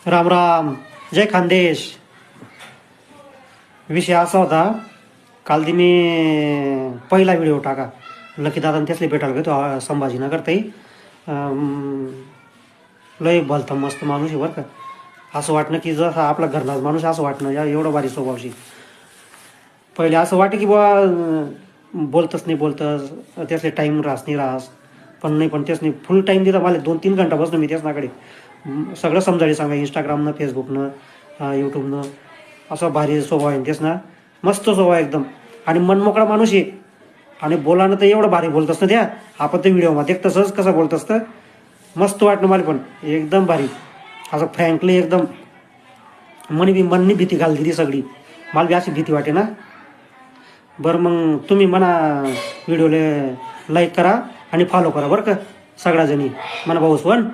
राम राम, जय खानदेश. विषय असा होता, काल ती मी पहिला व्हिडिओ टाका लकी दादा त्यासले भेटायला गेलो संभाजीनगर. ते लय भलता मस्त माणूस आहे बरं का. असं वाटणं की जसा आपला घरनाच माणूस असं वाटणं, एवढं भारी स्वभावशी. पहिले असं वाटे की बा बोलतच नाही बोलतच त्यासले टाईम राहस नाही राहस, पण त्याच नाही फुल टाईम दिला मला. 2-3 घंटा बसलो मी त्याच्याकडे. सगळं समजायला सांगा, इंस्टाग्रामनं फेसबुकनं यूट्यूबनं. असं भारी स्वभाव आहे तेच ना, मस्त स्वभाव एकदम. आणि मनमोकळा माणूस आहे. आणि बोलानं तर एवढं भारी बोलत असतं त्या, आपण ते व्हिडिओमध्ये तसंच कसं बोलत असतं. मस्त वाटणं मला पण एकदम भारी. असं फ्रँकली एकदम मननी भीती घालली ती सगळी. मला बी अशी भीती वाटे ना. बरं मग तुम्ही म्हणा व्हिडिओला लाईक करा आणि फॉलो करा बरं का सगळ्याजणी. म्हणा भाऊ पण